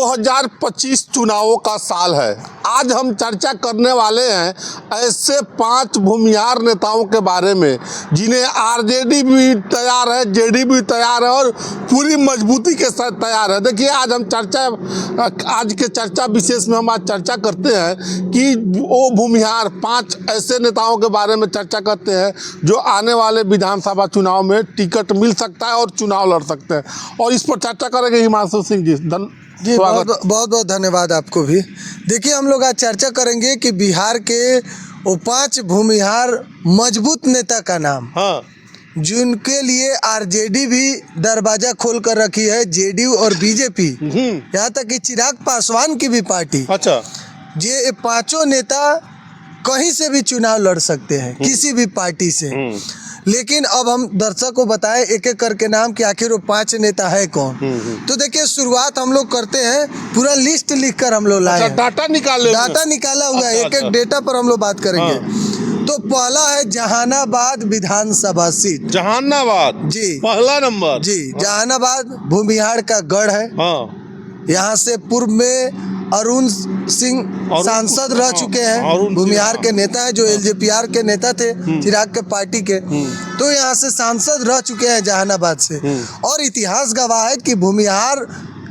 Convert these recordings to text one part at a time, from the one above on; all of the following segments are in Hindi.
2025 चुनावों का साल है। आज हम चर्चा करने वाले हैं ऐसे 5 भूमिहार नेताओं के बारे में जिन्हें आरजेडी भी तैयार है, जेडी भी तैयार है और पूरी मजबूती के साथ तैयार है। देखिए आज के चर्चा विशेष में हम आज चर्चा करते हैं कि वो भूमिहार 5 ऐसे नेताओं के बारे में चर्चा करते हैं जो आने वाले विधानसभा चुनाव में टिकट मिल सकता है और चुनाव लड़ सकते हैं, और इस पर चर्चा करेंगे हिमांशु सिंह जी। जी बहुत बहुत धन्यवाद आपको भी। देखिए हम लोग आज चर्चा करेंगे कि बिहार के वो 5 भूमिहार मजबूत नेता का नाम, हाँ, जिनके लिए आरजेडी भी दरवाजा खोल कर रखी है, जेडीयू और बीजेपी, यहाँ तक कि चिराग पासवान की भी पार्टी। अच्छा, ये 5 नेता कहीं से भी चुनाव लड़ सकते हैं, किसी भी पार्टी से। लेकिन अब हम दर्शक को बताएं एक एक करके नाम कि आखिर वो 5 नेता है कौन। तो देखिए शुरुआत हम लोग करते हैं, पूरा लिस्ट लिख कर हम लोग लाए। अच्छा, डाटा निकाला हुआ है। एक एक डेटा पर हम लोग बात करेंगे। तो पहला है जहानाबाद विधानसभा सीट। जहानाबाद जी पहला नंबर। जी, जहानाबाद भूमिहार का गढ़ है। यहाँ से पूर्व में अरुण सिंह सांसद रह चुके हैं, भूमिहार के नेता हैं, जो एलजेपीआर के नेता थे, चिराग के पार्टी के। तो यहाँ से सांसद रह चुके हैं जहानाबाद से। और इतिहास गवाह है कि भूमिहार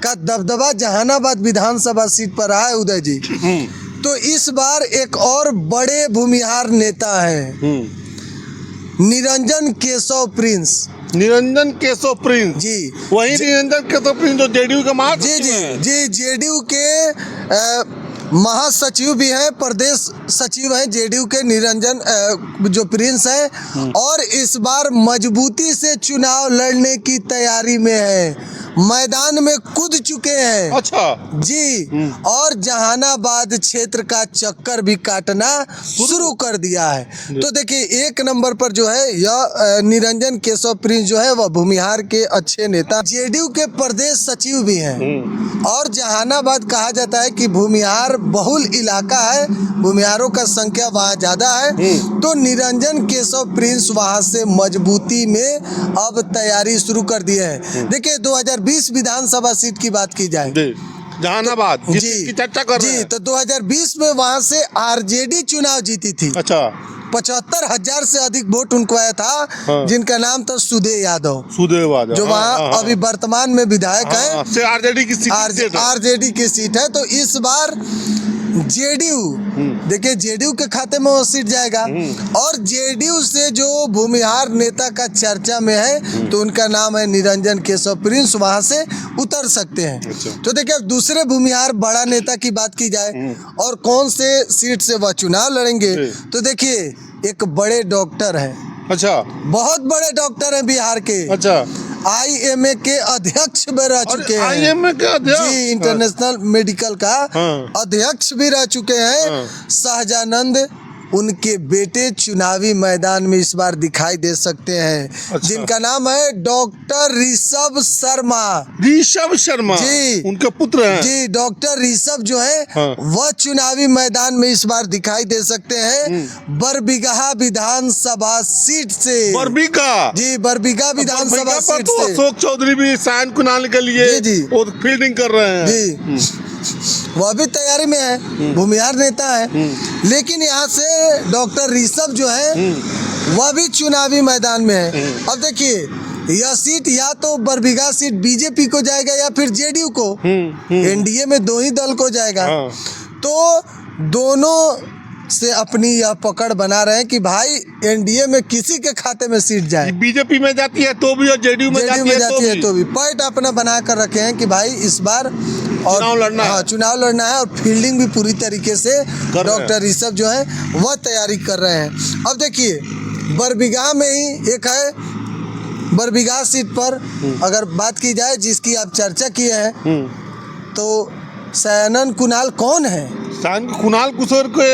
का दबदबा जहानाबाद विधानसभा सीट पर रहा है उदय जी। तो इस बार एक और बड़े भूमिहार नेता हैं, निरंजन केशव प्रिंस। निरंजन केशव प्रिंस जी, वही निरंजन केशव प्रिंस जो जेडीयू के महासचिव जी जेडीयू के महासचिव भी हैं, प्रदेश सचिव हैं जेडीयू के, निरंजन जो प्रिंस हैं। और इस बार मजबूती से चुनाव लड़ने की तैयारी में है, मैदान में कूद चुके हैं। अच्छा जी, और जहानाबाद क्षेत्र का चक्कर भी काटना शुरू कर दिया है। तो देखिए 1 नंबर पर जो है यह निरंजन केशव प्रिंस जो है वह भूमिहार के अच्छे नेता, जेडीयू के प्रदेश सचिव भी हैं। और जहानाबाद कहा जाता है कि भूमिहार बहुल इलाका है, भूमिहारों का संख्या वहाँ ज्यादा है। तो निरंजन केशव प्रिंस वहाँ से मजबूती में अब तैयारी शुरू कर दी है। देखिए 2020 विधानसभा सीट की बात की जाए, जहानाबाद जी की चर्चा कर रहे हैं। तो 2020 में वहाँ से आरजेडी चुनाव जीती थी। अच्छा, 75,000 से अधिक वोट उनको आया था। जिनका नाम था सुदेव यादव, जो वहाँ अभी वर्तमान में विधायक है। आरजेडी की सीट है। तो इस बार जेडीयू, देखिए जेडीयू के खाते में वो सीट जाएगा। और जेडीयू से जो भूमिहार नेता का चर्चा में है, तो उनका नाम है निरंजन केशव प्रिंस, वहां से उतर सकते हैं। तो देखिए अब दूसरे भूमिहार बड़ा नेता की बात की जाए और कौन से सीट से वह चुनाव लड़ेंगे, तो देखिए एक बड़े डॉक्टर है। अच्छा, बहुत बड़े डॉक्टर हैं बिहार के। अच्छा, IMA के अध्यक्ष भी रह चुके हैं। IMA के अध्यक्ष जी, इंटरनेशनल मेडिकल का अध्यक्ष भी रह चुके हैं। शाहजानंद उनके बेटे चुनावी मैदान में इस बार दिखाई दे सकते हैं। अच्छा। जिनका नाम है डॉक्टर ऋषभ शर्मा जी, उनके पुत्र हैं। जी, डॉक्टर ऋषभ जो है वह चुनावी मैदान में इस बार दिखाई दे सकते हैं। बरबीघा विधानसभा सीट से। बरबीघा विधानसभा सीट से अशोक चौधरी भी सायन कुणाल के लिए जी फील्डिंग कर रहे हैं जी, वह भी तैयारी में है, भूमिहार नेता है। लेकिन यहाँ से डॉक्टर ऋषभ जो है वह भी चुनावी मैदान में है। अब देखिए यह सीट या तो बरबीघा सीट बीजेपी को जाएगा या फिर जेडीयू को। एनडीए में 2 ही दल को जाएगा। तो दोनों से अपनी यह पकड़ बना रहे हैं कि भाई एनडीए में किसी के खाते में सीट जाए। बीजेपी में जाती है तो भी और जेडीयू में जाती है तो भी पॉइंट अपना बना कर रखे हैं कि भाई इस बार और चुनाव लड़ना है। और फील्डिंग भी पूरी तरीके से डॉक्टर ऋषभ जो है वह तैयारी कर रहे हैं। अब देखिए बरबीघा में ही एक है, बरबीघा सीट पर अगर बात की जाए जिसकी आप चर्चा किए हैं, तो सायन कुणाल कौन है? कुणाल किशोर के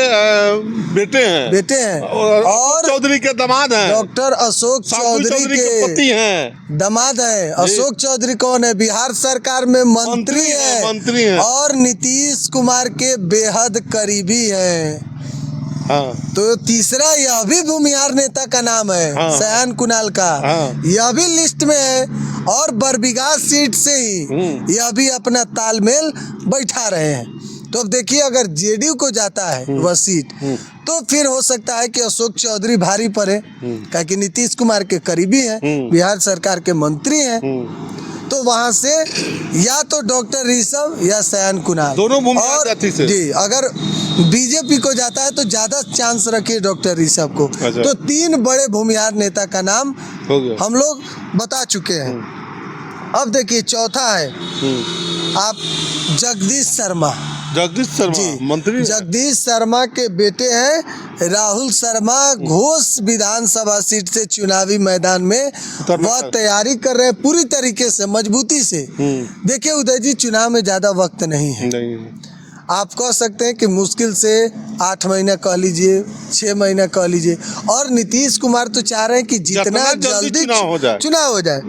बेटे हैं और चौधरी के दामाद हैं। डॉक्टर अशोक चौधरी के पति हैं, दामाद है। अशोक चौधरी कौन है? बिहार सरकार में मंत्री है और नीतीश कुमार के बेहद करीबी है। तो तीसरा यह भी भूमिहार नेता का नाम है, सायन कुणाल का, यह भी लिस्ट में है। और बरबीघा सीट से ही यह भी अपना तालमेल बैठा रहे हैं। तो अब देखिए, अगर जेडीयू को जाता है वह सीट, तो फिर हो सकता है कि अशोक चौधरी भारी पड़े, क्योंकि नीतीश कुमार के करीबी हैं, बिहार सरकार के मंत्री हैं। तो वहां से या तो डॉक्टर ऋषभ या सयान कुणाल, दोनों और जाति से। जी, अगर बीजेपी को जाता है तो ज्यादा चांस रखिए डॉक्टर ऋषभ को। अच्छा। तो 3 बड़े भूमिहार नेता का नाम हो गया। हम लोग बता चुके हैं। अब देखिए, चौथा है आप जगदीश शर्मा जी, मंत्री जगदीश शर्मा के बेटे हैं राहुल शर्मा। घोष विधानसभा सीट से चुनावी मैदान में वह तैयारी कर रहे हैं पूरी तरीके से, मजबूती से। देखिए उदय जी, चुनाव में ज्यादा वक्त नहीं है। आप कह सकते हैं कि मुश्किल से 8 महीना कह लीजिए, 6 महीना कह लीजिए, और नीतीश कुमार तो चाह रहे हैं कि जितना जल्दी चुनाव हो जाए।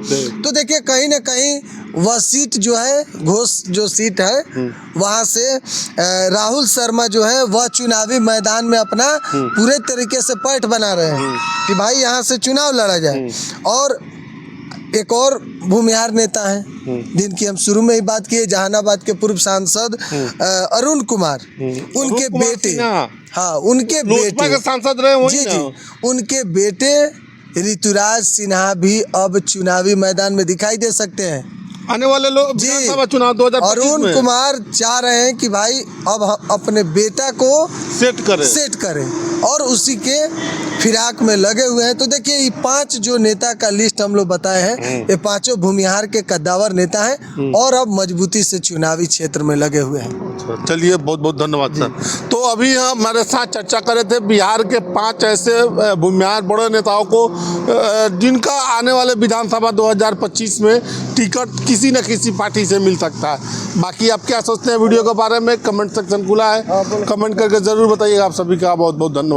तो देखिए, कहीं ना कहीं वह सीट जो है, घोष जो सीट है, वहाँ से राहुल शर्मा जो है वह चुनावी मैदान में अपना पूरे तरीके से पैठ बना रहे हैं कि भाई यहाँ से चुनाव लड़ा जाए। और एक और भूमिहार नेता हैं जिनकी हम शुरू में ही बात किए, जहानाबाद के पूर्व सांसद अरुण कुमार, उनके बेटे, हाँ उनके बेटे सांसद रहे जी जी, उनके बेटे ऋतुराज सिन्हा भी अब चुनावी मैदान में दिखाई दे सकते हैं आने वाले लोग विधानसभा चुनाव 2025 अरुण कुमार चाह रहे हैं कि भाई अब अपने बेटा को सेट करें और उसी के फिराक में लगे हुए हैं। तो देखिए, ये 5 जो नेता का लिस्ट हम लोग बताए हैं, ये 5 भूमिहार के कद्दावर नेता हैं और अब मजबूती से चुनावी क्षेत्र में लगे हुए हैं। चलिए, बहुत बहुत धन्यवाद सर। तो अभी हमारे साथ चर्चा कर रहे थे बिहार के 5 ऐसे भूमिहार बड़े नेताओं को जिनका आने वाले विधानसभा 2025 में टिकट किसी न किसी पार्टी से मिल सकता है। बाकी आप क्या सोचते हैं वीडियो के बारे में, कमेंट सेक्शन खुला है, कमेंट करके जरूर बताइएगा। आप सभी का बहुत बहुत धन्यवाद।